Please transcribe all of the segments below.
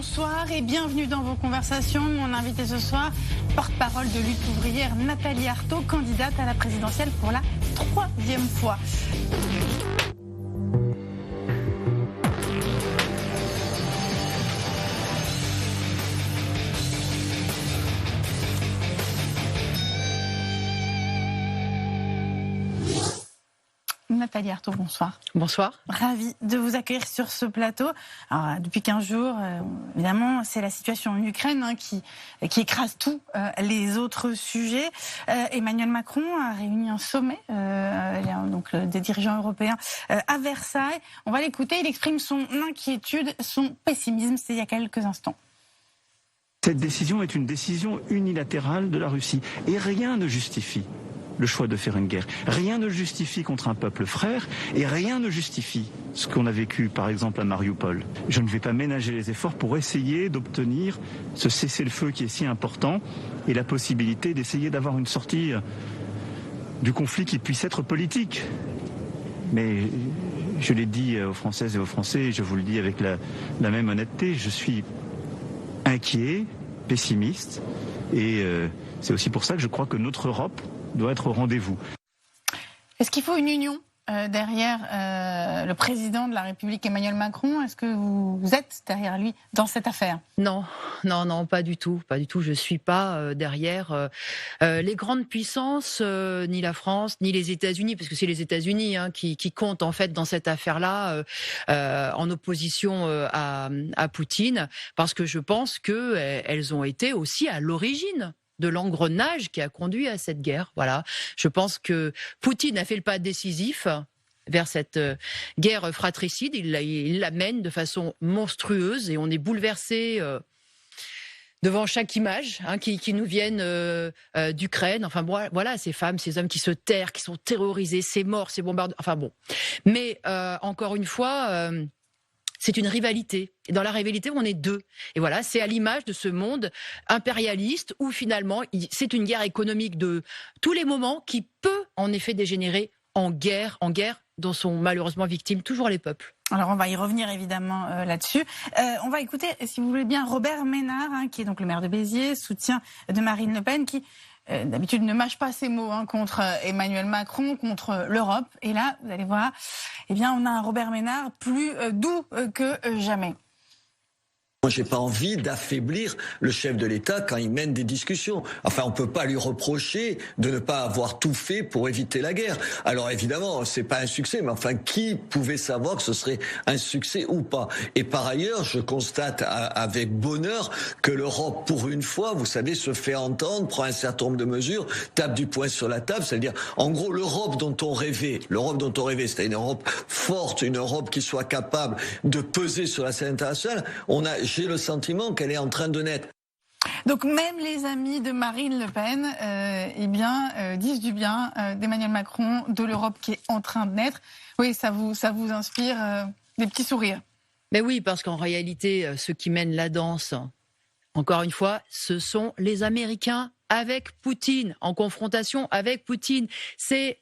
bonsoir et bienvenue dans vos conversations. Mon invité ce soir, porte-parole de lutte ouvrière, Nathalie Arthaud, candidate à la présidentielle pour la 3e fois. Nathalie Arthaud, bonsoir. Bonsoir. Ravie de vous accueillir sur ce plateau. Alors, depuis 15 jours, évidemment, c'est la situation en Ukraine qui écrase tous les autres sujets. Emmanuel Macron a réuni un sommet donc, des dirigeants européens à Versailles. On va l'écouter, il exprime son inquiétude, son pessimisme, c'est il y a quelques instants. Cette décision est une décision unilatérale de la Russie et rien ne justifie le choix de faire une guerre. Rien ne justifie contre un peuple frère et rien ne justifie ce qu'on a vécu par exemple à Mariupol. Je ne vais pas ménager les efforts pour essayer d'obtenir ce cessez-le-feu qui est si important et la possibilité d'essayer d'avoir une sortie du conflit qui puisse être politique. Mais je l'ai dit aux Françaises et aux Français, et je vous le dis avec la même honnêteté, je suis inquiet, pessimiste et c'est aussi pour ça que je crois que notre Europe doit être au rendez-vous. Est-ce qu'il faut une union derrière le président de la République Emmanuel Macron? Est-ce que vous êtes derrière lui dans cette affaire? Non, pas du tout. Je suis pas derrière les grandes puissances, ni la France, ni les États-Unis, parce que c'est les États-Unis qui comptent en fait dans cette affaire-là, en opposition à Poutine, parce que je pense que elles ont été aussi à l'origine de l'engrenage qui a conduit à cette guerre. Voilà. Je pense que Poutine a fait le pas décisif vers cette guerre fratricide. Il l'amène de façon monstrueuse et on est bouleversé devant chaque image qui nous viennent d'Ukraine. Enfin voilà, ces femmes, ces hommes qui se terrent, qui sont terrorisés, ces morts, ces bombardements. Enfin bon. Mais encore une fois, c'est une rivalité. Et dans la rivalité, on est deux. Et voilà, c'est à l'image de ce monde impérialiste où finalement, c'est une guerre économique de tous les moments qui peut en effet dégénérer en guerre dont sont malheureusement victimes toujours les peuples. Alors on va y revenir évidemment là-dessus. On va écouter, si vous voulez bien, Robert Ménard, qui est donc le maire de Béziers, soutien de Marine Le Pen, qui d'habitude ne mâche pas ses mots contre Emmanuel Macron, contre l'Europe. Et là, vous allez voir, eh bien, on a un Robert Ménard plus doux que jamais. Moi, j'ai pas envie d'affaiblir le chef de l'État quand il mène des discussions. Enfin, on peut pas lui reprocher de ne pas avoir tout fait pour éviter la guerre. Alors évidemment, c'est pas un succès, mais enfin, qui pouvait savoir que ce serait un succès ou pas? Et par ailleurs, je constate avec bonheur que l'Europe, pour une fois, vous savez, se fait entendre, prend un certain nombre de mesures, tape du poing sur la table, c'est-à-dire, en gros, l'Europe dont on rêvait, c'était une Europe forte, une Europe qui soit capable de peser sur la scène internationale. J'ai le sentiment qu'elle est en train de naître. Donc même les amis de Marine Le Pen disent du bien d'Emmanuel Macron, de l'Europe qui est en train de naître. Oui, ça vous inspire des petits sourires. Mais oui, parce qu'en réalité, ceux qui mènent la danse, encore une fois, ce sont les Américains avec Poutine, en confrontation avec Poutine. C'est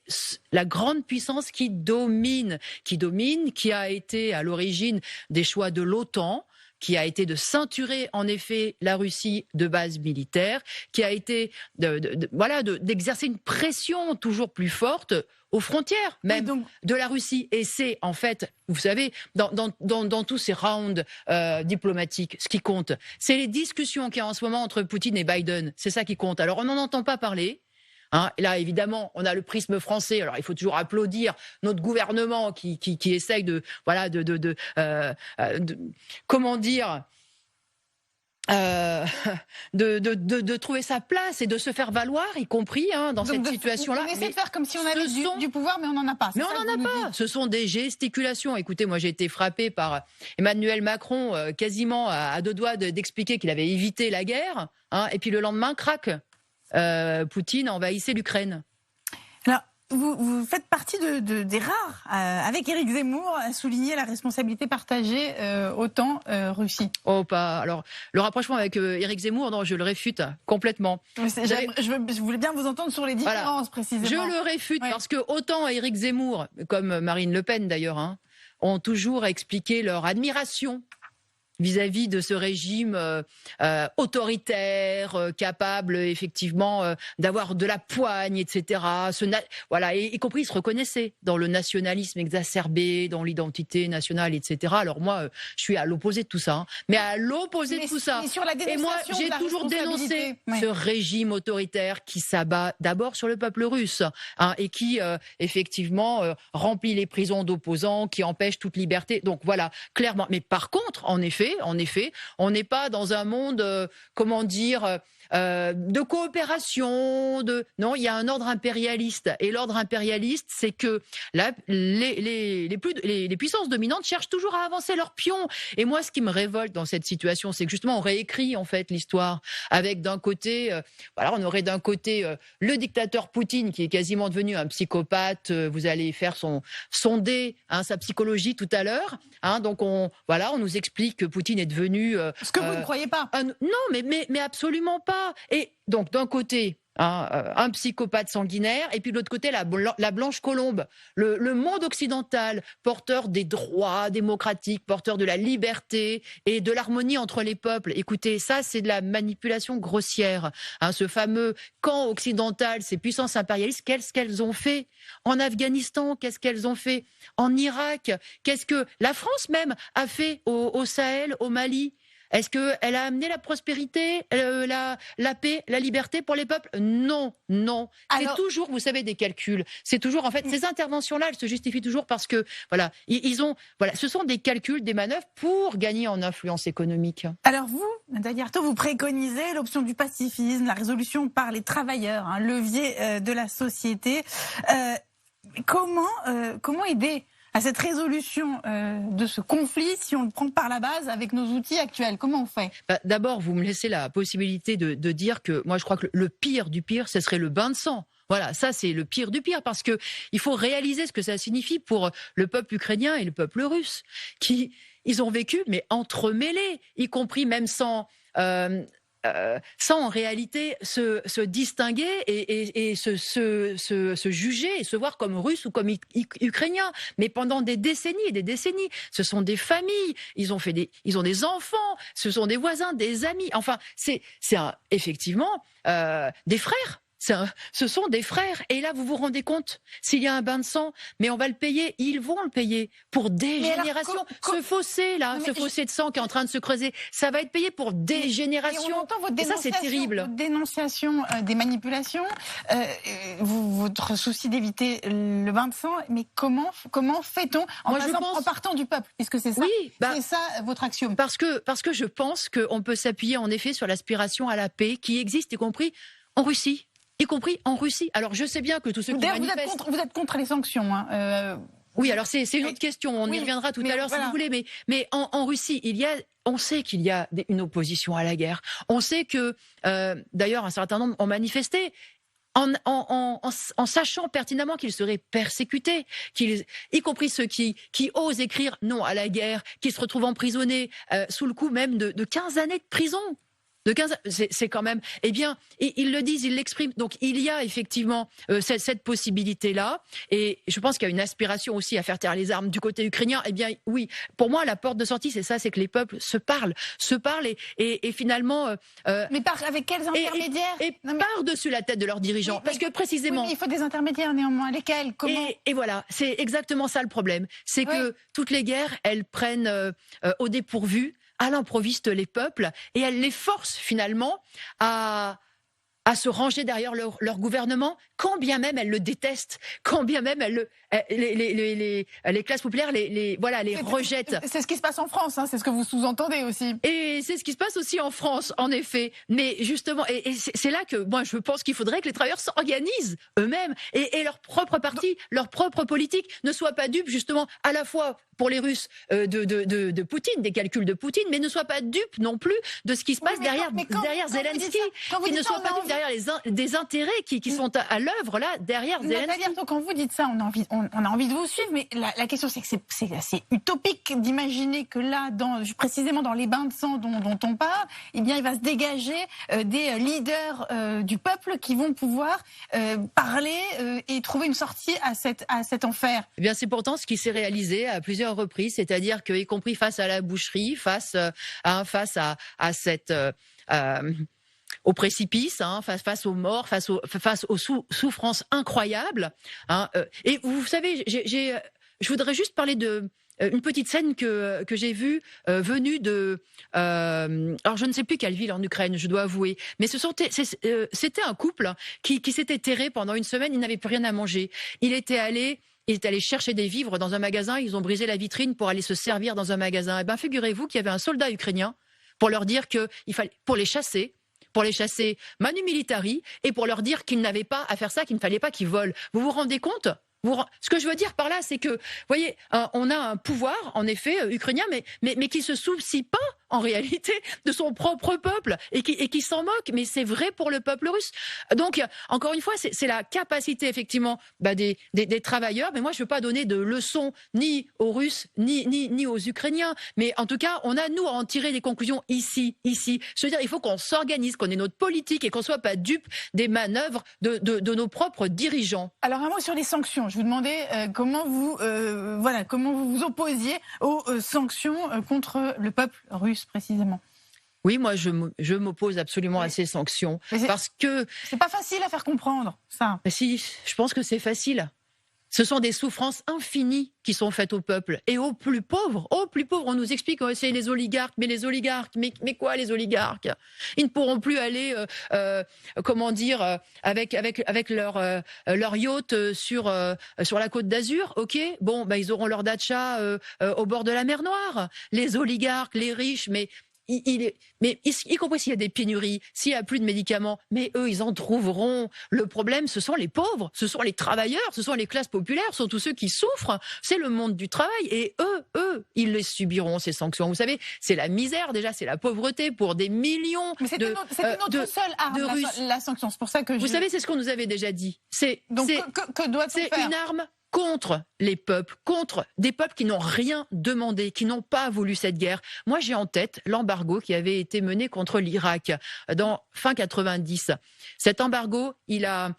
la grande puissance qui domine, qui a été à l'origine des choix de l'OTAN, qui a été de ceinturer en effet la Russie de bases militaires, qui a été d'exercer une pression toujours plus forte aux frontières même de la Russie. Et c'est en fait, vous savez, dans tous ces rounds diplomatiques, ce qui compte, c'est les discussions qu'il y a en ce moment entre Poutine et Biden. C'est ça qui compte. Alors on n'en entend pas parler. Là, évidemment, on a le prisme français. Alors, il faut toujours applaudir notre gouvernement qui essaye de trouver sa place et de se faire valoir, y compris dans cette situation-là. On essaie de faire comme si on avait du pouvoir, mais on n'en a pas. Mais on n'en a pas. Ce sont des gesticulations. Écoutez, moi, j'ai été frappée par Emmanuel Macron, quasiment à deux doigts d'expliquer qu'il avait évité la guerre, et puis le lendemain, crac. Poutine envahissait l'Ukraine. Alors, vous faites partie des rares, avec Éric Zemmour, à souligner la responsabilité partagée OTAN-Russie. Alors, le rapprochement avec Éric Zemmour, non, je le réfute complètement. Je voulais bien vous entendre sur les différences, précisément. Je le réfute parce que autant Éric Zemmour, comme Marine Le Pen d'ailleurs, ont toujours expliqué leur admiration vis-à-vis de ce régime autoritaire, capable effectivement d'avoir de la poigne, etc. Voilà, et y compris, il se reconnaissait dans le nationalisme exacerbé, dans l'identité nationale, etc. Alors moi, je suis à l'opposé de tout ça, hein. Mais à l'opposé de tout ça. Et moi, j'ai toujours dénoncé ce régime autoritaire qui s'abat d'abord sur le peuple russe, hein, et qui effectivement remplit les prisons d'opposants, qui empêche toute liberté. Donc voilà, clairement. Mais par contre, en effet, on n'est pas dans un monde, comment dire, de coopération, non, il y a un ordre impérialiste, et l'ordre impérialiste, c'est que les puissances dominantes cherchent toujours à avancer leurs pions. Et moi, ce qui me révolte dans cette situation, c'est que justement on réécrit en fait l'histoire avec d'un côté, voilà, on aurait d'un côté le dictateur Poutine qui est quasiment devenu un psychopathe. Vous allez faire sonder sa psychologie tout à l'heure. Hein, donc on nous explique que Poutine est devenu ce que vous ne croyez pas. Non, mais absolument pas. Et donc d'un côté un psychopathe sanguinaire, et puis de l'autre côté la blanche colombe, le monde occidental porteur des droits démocratiques, porteur de la liberté et de l'harmonie entre les peuples. Écoutez, ça c'est de la manipulation grossière, hein, ce fameux camp occidental, ces puissances impérialistes, qu'est-ce qu'elles ont fait en Afghanistan, qu'est-ce qu'elles ont fait en Irak, qu'est-ce que la France même a fait au Sahel, au Mali? Est-ce qu'elle a amené la prospérité, la paix, la liberté pour les peuples? Non. C'est toujours, vous savez, des calculs. C'est toujours, en fait, ces interventions-là, elles se justifient toujours parce que, voilà, ce sont des calculs, des manœuvres pour gagner en influence économique. Alors vous, Nathalie Arthaud, vous préconisez l'option du pacifisme, la résolution par les travailleurs, un levier de la société. Comment aider à cette résolution de ce conflit, si on le prend par la base avec nos outils actuels? Comment on fait? D'abord, vous me laissez la possibilité de dire que moi je crois que le pire du pire, ce serait le bain de sang. Voilà, ça c'est le pire du pire, parce que il faut réaliser ce que ça signifie pour le peuple ukrainien et le peuple russe, qui ils ont vécu mais entremêlés, y compris même sans en réalité se distinguer et se juger et se voir comme russe ou comme ukrainien. Mais pendant des décennies et des décennies, ce sont des familles, ils ont des enfants, ce sont des voisins, des amis. Enfin, c'est effectivement des frères. Ce sont des frères. Et là, vous vous rendez compte, s'il y a un bain de sang, mais on va le payer, ils vont le payer pour des générations. Ce fossé de sang qui est en train de se creuser, ça va être payé pour des générations. Et on entend votre et ça, c'est terrible. Votre dénonciation des manipulations, votre souci d'éviter le bain de sang, mais comment fait-on en partant du peuple? Puisque c'est ça, c'est ça votre axiome. Parce que je pense qu'on peut s'appuyer en effet sur l'aspiration à la paix qui existe, y compris en Russie. Alors je sais bien que tous ceux qui manifestent... Vous êtes contre les sanctions, hein. Oui, alors c'est une autre question, on y reviendra tout à l'heure si vous voulez, mais en Russie, on sait qu'il y a une opposition à la guerre. On sait que, d'ailleurs, un certain nombre ont manifesté en sachant pertinemment qu'ils seraient persécutés, y compris ceux qui osent écrire non à la guerre, qui se retrouvent emprisonnés sous le coup même de 15 années de prison. C'est quand même, eh bien, ils le disent, ils l'expriment. Donc il y a effectivement cette possibilité-là, et je pense qu'il y a une aspiration aussi à faire taire les armes du côté ukrainien. Eh bien, oui, pour moi, la porte de sortie, c'est ça, c'est que les peuples se parlent et finalement. Mais avec quels intermédiaires? Et par-dessus la tête de leurs dirigeants, parce que précisément. Oui, mais il faut des intermédiaires néanmoins. Lesquels? Comment? Et voilà, c'est exactement ça le problème, c'est que toutes les guerres, elles prennent au dépourvu, à l'improviste les peuples, et elle les force finalement à se ranger derrière leur gouvernement, quand bien même elles le détestent, quand bien même les classes populaires les rejettent. C'est ce qui se passe en France, hein, c'est ce que vous sous-entendez aussi. Et c'est ce qui se passe aussi en France, en effet. Mais justement, et c'est là que moi je pense qu'il faudrait que les travailleurs s'organisent eux-mêmes et leur propre parti, leur propre politique ne soit pas dupe justement à la fois pour les Russes de Poutine, des calculs de Poutine, mais ne soit pas dupe non plus de ce qui se passe derrière Zelensky, qui ne soit pas dupe derrière des intérêts qui sont à l'œuvre là derrière Zelensky. Nathalie Arthaud, quand vous dites ça, on a envie de vous suivre, mais la question c'est que c'est assez utopique d'imaginer que là, précisément dans les bains de sang dont on parle, eh bien il va se dégager des leaders du peuple qui vont pouvoir parler et trouver une sortie à cet enfer. Eh bien c'est pourtant ce qui s'est réalisé à plusieurs reprises, c'est-à-dire que, y compris face à la boucherie, face à cette au précipice, face aux morts, face aux souffrances incroyables. Et vous savez, je voudrais juste parler de une petite scène que j'ai vue venue de alors je ne sais plus quelle ville en Ukraine, je dois avouer, mais c'était un couple qui s'était terré pendant une semaine, il n'avait plus rien à manger. Il était allé chercher des vivres dans un magasin, ils ont brisé la vitrine pour aller se servir dans un magasin. Et bien figurez-vous qu'il y avait un soldat ukrainien pour leur dire qu'il fallait, pour les chasser manu militari, et pour leur dire qu'ils n'avaient pas à faire ça, qu'il ne fallait pas qu'ils volent. Vous vous rendez compte ? Ce que je veux dire par là, c'est que, vous voyez, on a un pouvoir, en effet, ukrainien, mais qui se soucie pas, en réalité, de son propre peuple et qui s'en moque. Mais c'est vrai pour le peuple russe. Donc, encore une fois, c'est la capacité, effectivement, des travailleurs. Mais moi, je veux pas donner de leçons ni aux Russes, ni aux Ukrainiens. Mais en tout cas, on a, nous, à en tirer des conclusions ici. Je veux dire, il faut qu'on s'organise, qu'on ait notre politique et qu'on soit pas dupe des manœuvres de nos propres dirigeants. Alors, un mot sur les sanctions. Je vous demandais comment vous vous opposiez aux sanctions contre le peuple russe, précisément. Oui, moi, je m'oppose absolument à ces sanctions. Parce que c'est pas facile à faire comprendre, ça. Mais si, je pense que c'est facile. Ce sont des souffrances infinies qui sont faites au peuple et aux plus pauvres. On nous explique que c'est les oligarques, mais les oligarques, mais quoi les oligarques ? Ils ne pourront plus aller, avec leur yacht sur la Côte d'Azur, ok ? Bon, ils auront leur datcha au bord de la mer Noire. Les oligarques, les riches, mais y compris s'il y a des pénuries, s'il y a plus de médicaments, mais eux, ils en trouveront. Le problème, ce sont les pauvres, ce sont les travailleurs, ce sont les classes populaires, ce sont tous ceux qui souffrent. C'est le monde du travail et eux, ils les subiront, ces sanctions. Vous savez, c'est la misère déjà, c'est la pauvreté pour des millions c'était notre seule arme, la sanction. C'est pour ça que vous savez, c'est ce qu'on nous avait déjà dit. Donc, que doit-on faire ? C'est une arme contre les peuples, contre des peuples qui n'ont rien demandé, qui n'ont pas voulu cette guerre. Moi, j'ai en tête l'embargo qui avait été mené contre l'Irak dans fin 90. Cet embargo, il a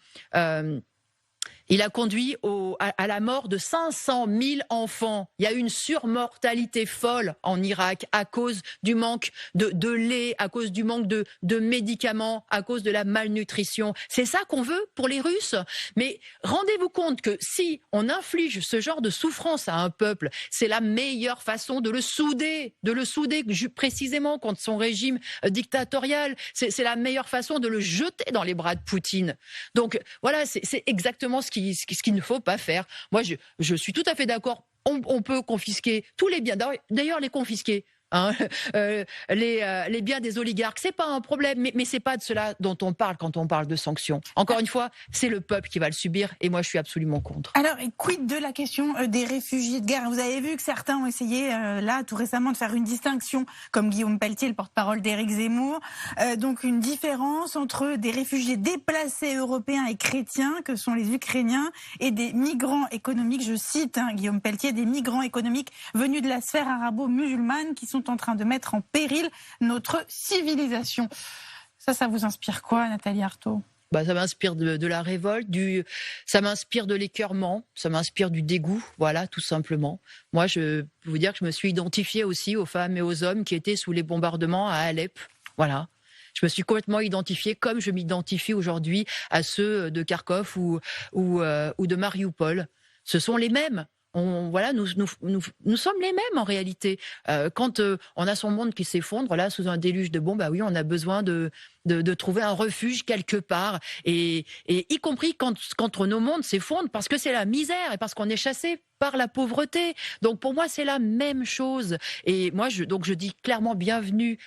conduit à la mort de 500 000 enfants. Il y a eu une surmortalité folle en Irak à cause du manque de lait, à cause du manque de médicaments, à cause de la malnutrition. C'est ça qu'on veut pour les Russes. Mais rendez-vous compte que si on inflige ce genre de souffrance à un peuple, c'est la meilleure façon de le souder précisément contre son régime dictatorial. C'est la meilleure façon de le jeter dans les bras de Poutine. Donc voilà, c'est exactement ce qu'il ne faut pas faire. Moi, je suis tout à fait d'accord. On peut confisquer tous les biens. D'ailleurs, les confisquer. Les biens des oligarques, c'est pas un problème, mais c'est pas de cela dont on parle quand on parle de sanctions. Encore une fois, c'est le peuple qui va le subir et moi je suis absolument contre. Alors, quid de la question des réfugiés de guerre ? Vous avez vu que certains ont essayé là tout récemment de faire une distinction, comme Guillaume Pelletier, le porte-parole d'Éric Zemmour, donc une différence entre des réfugiés déplacés européens et chrétiens que sont les Ukrainiens et des migrants économiques, je cite Guillaume Pelletier, des migrants économiques venus de la sphère arabo-musulmane qui sont en train de mettre en péril notre civilisation. Ça vous inspire quoi, Nathalie Arthaud ? Ça m'inspire de la révolte, ça m'inspire de l'écœurement, ça m'inspire du dégoût, voilà, tout simplement. Moi, je peux vous dire que je me suis identifiée aussi aux femmes et aux hommes qui étaient sous les bombardements à Alep, voilà. Je me suis complètement identifiée comme je m'identifie aujourd'hui à ceux de Kharkov ou de Mariupol. Ce sont les mêmes. Nous sommes les mêmes en réalité. Quand on a son monde qui s'effondre là sous un déluge de bombes, oui, on a besoin de trouver un refuge quelque part, et y compris quand nos mondes s'effondrent parce que c'est la misère et parce qu'on est chassé par la pauvreté. Donc pour moi, c'est la même chose. Et moi, je dis clairement bienvenue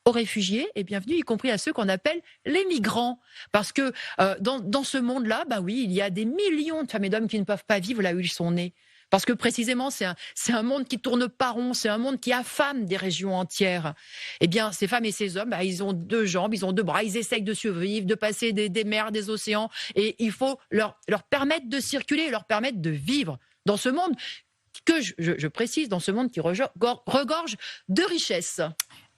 aux réfugiés et bienvenue y compris à ceux qu'on appelle les migrants. Parce que dans ce monde-là, oui, il y a des millions de femmes et d'hommes qui ne peuvent pas vivre là où ils sont nés. Parce que précisément, c'est un monde qui tourne pas rond, c'est un monde qui affame des régions entières. Eh bien, ces femmes et ces hommes, ils ont 2 jambes, ils ont 2 bras, ils essayent de survivre, de passer des mers, des océans, et il faut leur permettre de circuler, leur permettre de vivre dans ce monde que, je précise, dans ce monde qui regorge de richesses.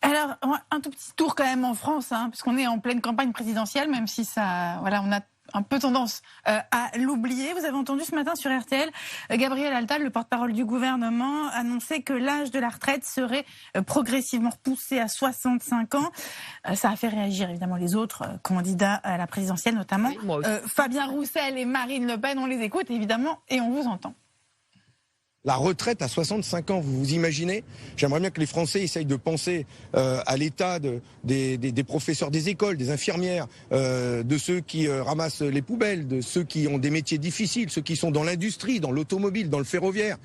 Alors, un tout petit tour quand même en France, puisqu'on est en pleine campagne présidentielle, même si ça, voilà, on a un peu tendance à l'oublier. Vous avez entendu ce matin sur RTL, Gabriel Attal, le porte-parole du gouvernement, annoncer que l'âge de la retraite serait progressivement repoussé à 65 ans. Ça a fait réagir évidemment les autres candidats à la présidentielle, notamment oui, Fabien Roussel et Marine Le Pen. On les écoute évidemment et on vous entend. La retraite à 65 ans, vous vous imaginez? J'aimerais bien que les Français essayent de penser à l'état des professeurs des écoles, des infirmières, de ceux qui ramassent les poubelles, de ceux qui ont des métiers difficiles, ceux qui sont dans l'industrie, dans l'automobile, dans le ferroviaire.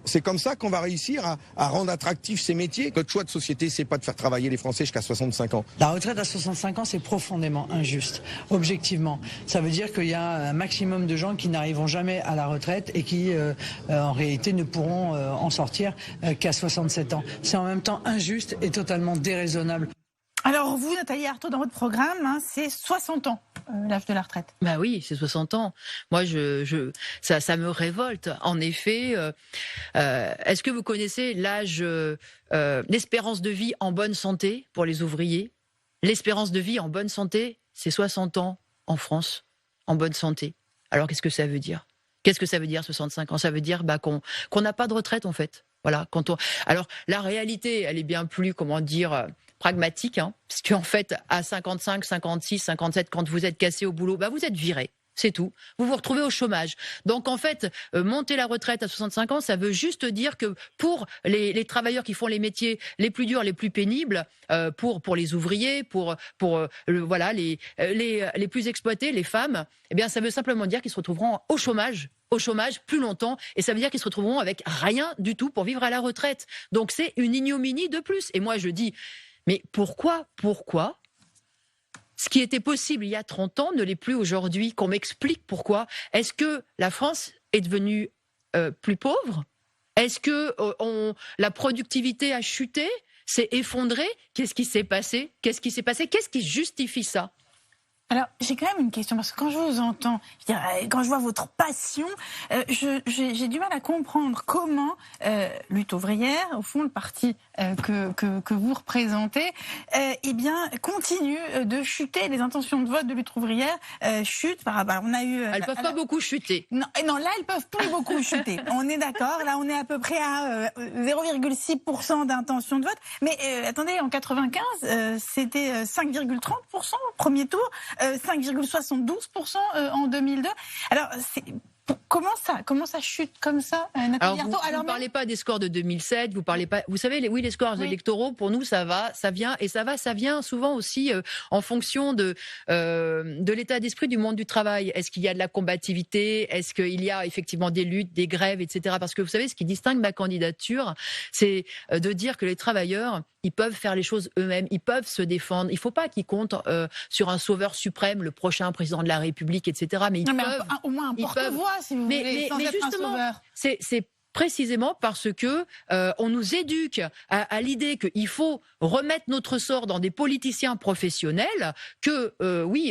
C'est comme ça qu'on va réussir à rendre attractifs ces métiers. Notre choix de société, c'est pas de faire travailler les Français jusqu'à 65 ans. La retraite à 65 ans, c'est profondément injuste, objectivement. Ça veut dire qu'il y a un maximum de gens qui n'arriveront jamais à la retraite et qui, en réalité, ne pourront en sortir qu'à 67 ans. C'est en même temps injuste et totalement déraisonnable. Alors vous, Nathalie Arthaud, dans votre programme, c'est 60 ans l'âge de la retraite. Bah oui, c'est 60 ans. Moi, ça me révolte. En effet, est-ce que vous connaissez l'âge, l'espérance de vie en bonne santé pour les ouvriers? L'espérance de vie en bonne santé, c'est 60 ans en France, en bonne santé. Alors qu'est-ce que ça veut dire? Qu'est-ce que ça veut dire 65 ans? Ça veut dire qu'on n'a pas de retraite en fait. Voilà. Alors la réalité, elle est bien plus, pragmatique, parce qu'en fait à 55, 56, 57, quand vous êtes cassé au boulot, vous êtes viré. C'est tout. Vous vous retrouvez au chômage. Donc en fait, monter la retraite à 65 ans, ça veut juste dire que pour les travailleurs qui font les métiers les plus durs, les plus pénibles, pour les ouvriers, pour les plus exploités, les femmes, eh bien ça veut simplement dire qu'ils se retrouveront au chômage plus longtemps, et ça veut dire qu'ils se retrouveront avec rien du tout pour vivre à la retraite. Donc c'est une ignominie de plus. Et moi je dis, mais pourquoi ce qui était possible il y a 30 ans ne l'est plus aujourd'hui? Qu'on m'explique pourquoi. Est-ce que la France est devenue plus pauvre? Est-ce que la productivité a chuté, s'est effondrée? Qu'est-ce qui s'est passé? Qu'est-ce qui justifie ça? Alors, j'ai quand même une question, parce que quand je vous entends, quand je vois votre passion, j'ai du mal à comprendre comment Lutte ouvrière, au fond, le parti que vous représentez, continue de chuter. Les intentions de vote de Lutte ouvrière chutent. On a eu. Elles peuvent pas beaucoup chuter. Non, là, elles peuvent plus beaucoup chuter. On est d'accord. Là, on est à peu près à 0,6% d'intention de vote. Mais attendez, en 95, c'était 5,30% au premier tour. 5,72% en 2002. Alors, comment ça chute comme ça, Nathalie Arthaud? Vous ne parlez pas des scores de 2007, vous parlez pas. Vous savez, les scores électoraux, pour nous, ça vient souvent aussi en fonction de l'état d'esprit du monde du travail. Est-ce qu'il y a de la combativité? Est-ce qu'il y a effectivement des luttes, des grèves, etc. Parce que vous savez, ce qui distingue ma candidature, c'est de dire que les travailleurs, ils peuvent faire les choses eux-mêmes, ils peuvent se défendre. Il ne faut pas qu'ils comptent sur un sauveur suprême, le prochain président de la République, etc. Mais au moins un porte-voix, si vous voulez, sans être un sauveur. C'est précisément parce que on nous éduque à l'idée qu'il faut remettre notre sort dans des politiciens professionnels, que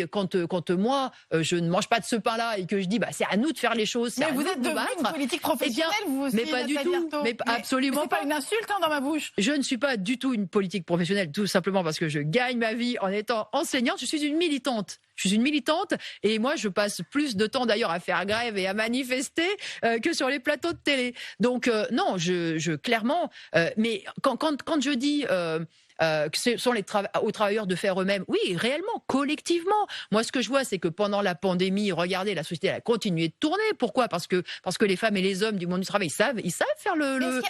quand moi je ne mange pas de ce pain-là et que je dis c'est à nous de faire les choses, c'est à nous de nous battre. Une politique professionnelle, vous aussi, mais pas du tout, absolument pas. C'est pas une insulte dans ma bouche. Je ne suis pas du tout une politique professionnelle, tout simplement parce que je gagne ma vie en étant enseignante. Je suis une militante. Et moi, je passe plus de temps d'ailleurs à faire grève et à manifester que sur les plateaux de télé. Donc non, je clairement. Mais quand je dis que ce sont aux travailleurs de faire eux-mêmes, oui, réellement, collectivement. Moi, ce que je vois, c'est que pendant la pandémie, regardez, la société elle a continué de tourner. Pourquoi ? Parce que les femmes et les hommes du monde du travail, ils savent faire le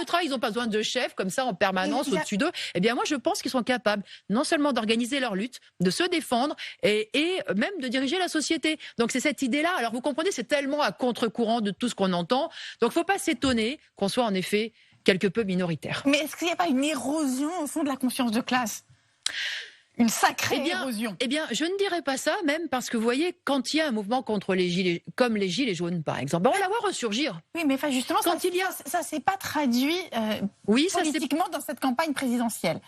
travail. Ils n'ont pas besoin de chefs comme ça en permanence au-dessus d'eux. Eh bien, moi, je pense qu'ils sont capables non seulement d'organiser leur lutte, de se défendre et même de diriger la société. Donc, c'est cette idée-là. Alors, vous comprenez, c'est tellement à contre-courant de tout ce qu'on entend. Donc, il ne faut pas s'étonner qu'on soit en effet quelque peu minoritaire. Mais est-ce qu'il n'y a pas une érosion au fond de la conscience de classe ? une sacrée érosion. Eh bien, je ne dirais pas ça, même parce que vous voyez, quand il y a un mouvement contre les gilets, comme les gilets jaunes, par exemple, on va la voir ressurgir. Oui, mais enfin, justement, Quand ça s'est pas traduit politiquement dans cette campagne présidentielle.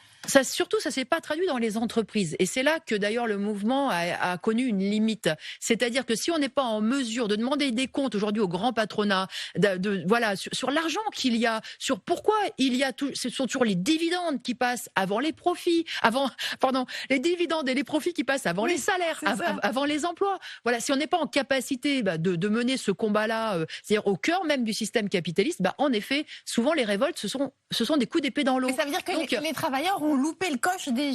Surtout, ça s'est pas traduit dans les entreprises. Et c'est là que d'ailleurs le mouvement a connu une limite. C'est-à-dire que si on n'est pas en mesure de demander des comptes aujourd'hui au grand patronat, voilà, sur l'argent qu'il y a, sur pourquoi il y a ce sont toujours les dividendes qui passent avant les profits, les dividendes et les profits qui passent avant les salaires, avant les emplois. Voilà, si on n'est pas en capacité de mener ce combat-là, c'est-à-dire au cœur même du système capitaliste, en effet, souvent les révoltes, ce sont des coups d'épée dans l'eau. Mais ça veut dire que les travailleurs ont loupé le coche des...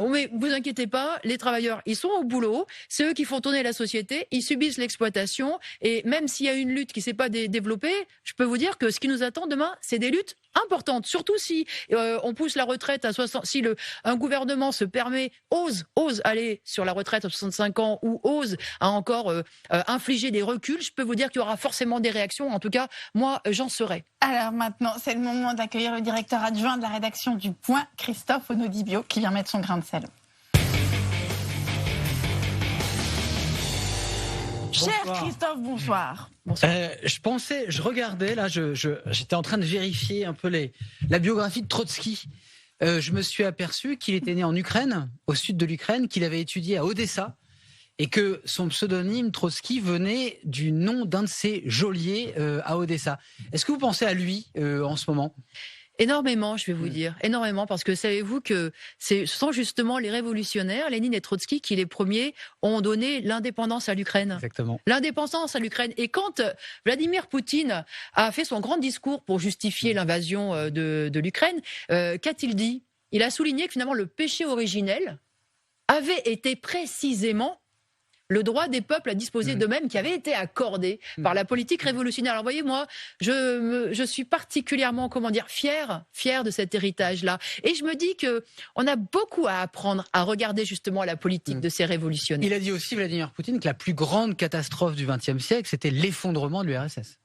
Mais vous inquiétez pas, les travailleurs, ils sont au boulot, c'est eux qui font tourner la société, ils subissent l'exploitation, et même s'il y a une lutte qui ne s'est pas développée, je peux vous dire que ce qui nous attend demain, c'est des luttes importantes, surtout si on pousse la retraite à 60, si un gouvernement se permet, ose aller sur la retraite à 65 ans, ou ose à encore infliger des reculs, je peux vous dire qu'il y aura forcément des réactions, en tout cas, moi, j'en serai. Alors maintenant, c'est le moment d'accueillir le directeur adjoint de la rédaction du Point, Christophe Onodibio, qui vient mettre son grain de sel. Bonsoir. Cher Christophe, bonsoir. Je regardais, là, j'étais en train de vérifier un peu la biographie de Trotsky. Je me suis aperçu qu'il était né en Ukraine, au sud de l'Ukraine, qu'il avait étudié à Odessa, et que son pseudonyme Trotsky venait du nom d'un de ses geôliers à Odessa. Est-ce que vous pensez à lui en ce moment ? Énormément, je vais vous dire. Énormément, parce que savez-vous que ce sont justement les révolutionnaires, Lénine et Trotsky, qui les premiers ont donné l'indépendance à l'Ukraine. Exactement. L'indépendance à l'Ukraine. Et quand Vladimir Poutine a fait son grand discours pour justifier l'invasion de l'Ukraine, qu'a-t-il dit ? Il a souligné que finalement le péché originel avait été précisément le droit des peuples à disposer d'eux-mêmes qui avait été accordé par la politique révolutionnaire. Alors voyez, moi, je suis particulièrement, fière de cet héritage-là. Et je me dis que on a beaucoup à apprendre à regarder justement la politique de ces révolutionnaires. Il a dit aussi, Vladimir Poutine, que la plus grande catastrophe du XXe siècle, c'était l'effondrement de l'URSS.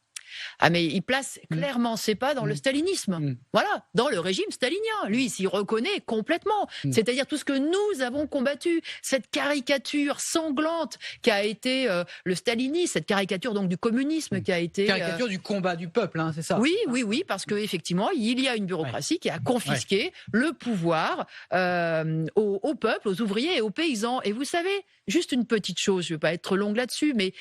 Ah mais il place clairement ses pas dans le stalinisme. Voilà, dans le régime stalinien. Lui, il s'y reconnaît complètement. C'est-à-dire tout ce que nous avons combattu, cette caricature sanglante qui a été le stalinisme, cette caricature donc du communisme qui a été... Caricature du combat du peuple, hein, c'est ça ? Oui, parce qu'effectivement, il y a une bureaucratie qui a confisqué le pouvoir au peuple, aux ouvriers et aux paysans. Et vous savez, juste une petite chose, je ne vais pas être trop longue là-dessus, mais...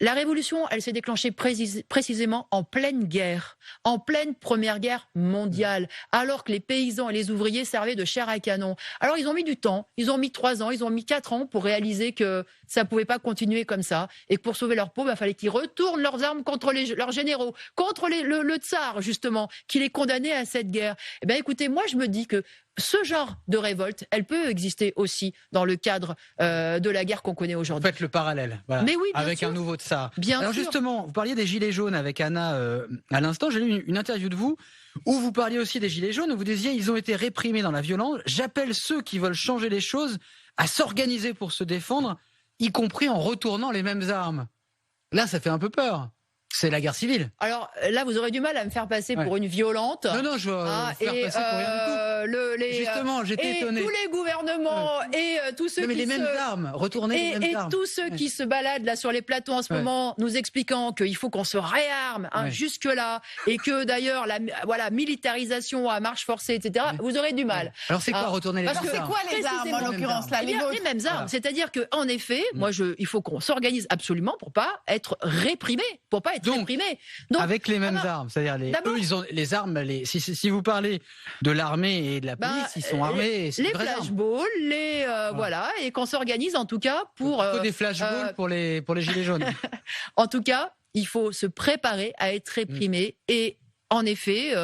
La révolution, elle s'est déclenchée précisément en pleine guerre, en pleine Première Guerre mondiale, alors que les paysans et les ouvriers servaient de chair à canon. Alors ils ont mis du temps, ils ont mis 3 ans, ils ont mis 4 ans pour réaliser que ça pouvait pas continuer comme ça, et que pour sauver leur peau, il fallait qu'ils retournent leurs armes contre leurs généraux, contre le tsar justement, qui les condamnait à cette guerre. Eh bien écoutez, moi je me dis que ce genre de révolte, elle peut exister aussi dans le cadre de la guerre qu'on connaît aujourd'hui. Faites le parallèle, voilà, mais oui, avec sûr. Un nouveau tsar. Alors justement, vous parliez des gilets jaunes avec Anna à l'instant. J'ai lu une interview de vous où vous parliez aussi des gilets jaunes, où vous disiez ils ont été réprimés dans la violence. J'appelle ceux qui veulent changer les choses à s'organiser pour se défendre, y compris en retournant les mêmes armes. Là, ça fait un peu peur. C'est la guerre civile. Alors là, vous aurez du mal à me faire passer pour une violente. Non, je vais faire passer pour rien du tout. Justement, j'étais étonné. Tous les gouvernements et tous ceux qui les mêmes armes, retourner les mêmes armes. Et tous ceux qui se baladent là sur les plateaux en ce moment, nous expliquant qu'il faut qu'on se réarme jusque là, et que d'ailleurs la militarisation à marche forcée, etc. Vous aurez du mal. Alors c'est quoi retourner les armes ? C'est quoi les armes en l'occurrence là, les mêmes armes. C'est-à-dire que en effet, il faut qu'on s'organise absolument pour pas être réprimé, pour pas être réprimé. Donc, avec les mêmes armes, c'est-à-dire eux, ils ont les armes. Si vous parlez de l'armée et de la police, ils sont armés. Les flashballs, et qu'on s'organise en tout cas pour. Il faut des flashballs pour les gilets jaunes. En tout cas, il faut se préparer à être réprimé et. En effet,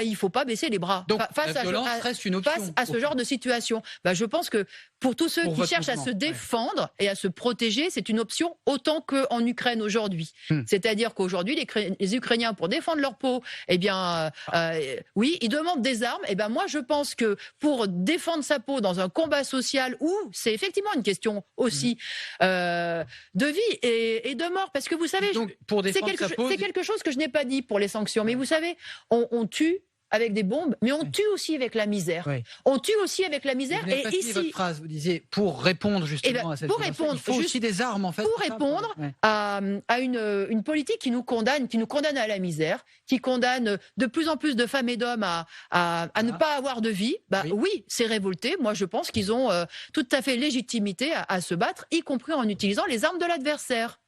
il faut pas baisser les bras. Donc, la violence reste une option. Face à ce genre de situation, je pense que pour tous ceux qui cherchent à se défendre et à se protéger, c'est une option autant qu'en Ukraine aujourd'hui. C'est-à-dire qu'aujourd'hui, les Ukrainiens, pour défendre leur peau, ils demandent des armes. Moi, je pense que pour défendre sa peau dans un combat social où c'est effectivement une question aussi de vie et de mort, parce que vous savez, donc, pour défendre sa peau, c'est quelque chose que je n'ai pas dit pour les sanctions, mais vous savez, on tue avec des bombes, mais on tue aussi avec la misère. Oui. On tue aussi avec la misère. Vous n'avez pas fini votre phrase, vous disiez pour répondre justement à cette situation, il faut aussi des armes en fait. Pour répondre à une politique qui nous condamne à la misère, qui condamne de plus en plus de femmes et d'hommes à ne pas avoir de vie. Oui, c'est révolté. Moi, je pense qu'ils ont tout à fait légitimité à se battre, y compris en utilisant les armes de l'adversaire.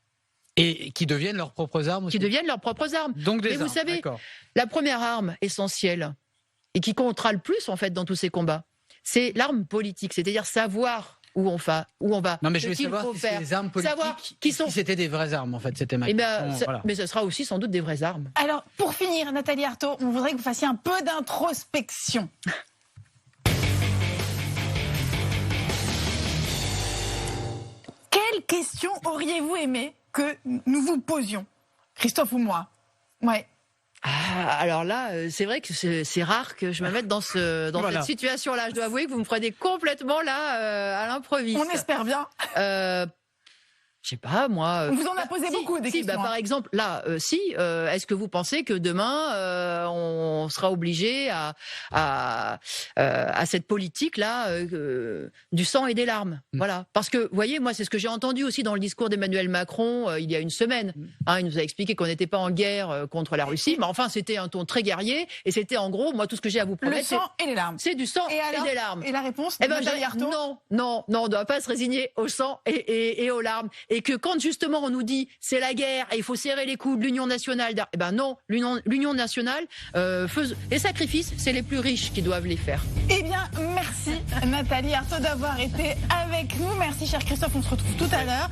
Et qui deviennent leurs propres armes aussi. Qui deviennent leurs propres armes. Donc des armes, vous savez, la première arme essentielle, et qui comptera le plus en fait dans tous ces combats, c'est l'arme politique, c'est-à-dire savoir où on va. Non, mais je veux savoir si c'est des armes politiques, si c'était des vraies armes en fait, c'était ma question. Mais ce sera aussi sans doute des vraies armes. Alors, pour finir, Nathalie Arthaud, on voudrait que vous fassiez un peu d'introspection. Quelle question auriez-vous aimé que nous vous posions, Christophe ou moi? Ouais. Alors là, c'est vrai que c'est rare que je me mette dans cette situation-là. Je dois avouer que vous me prenez complètement là à l'improviste. On espère bien. Je sais pas, moi. On vous en a posé beaucoup des questions. Par exemple, là, est-ce que vous pensez que demain on sera obligé à cette politique-là du sang et des larmes? Voilà. Parce que, vous voyez, moi, c'est ce que j'ai entendu aussi dans le discours d'Emmanuel Macron il y a une semaine. Il nous a expliqué qu'on n'était pas en guerre contre la Russie, mais enfin, c'était un ton très guerrier et c'était en gros, moi, tout ce que j'ai à vous promettre. Le sang et les larmes. C'est du sang et des larmes. Et la réponse Nathalie Arthaud ? Non, on ne doit pas se résigner au sang et aux larmes. Et que quand justement on nous dit c'est la guerre et il faut serrer les coudes, l'union nationale, eh ben non, l'union nationale, les sacrifices, c'est les plus riches qui doivent les faire. Eh bien, merci Nathalie Arthaud d'avoir été avec nous. Merci cher Christophe, on se retrouve tout à l'heure.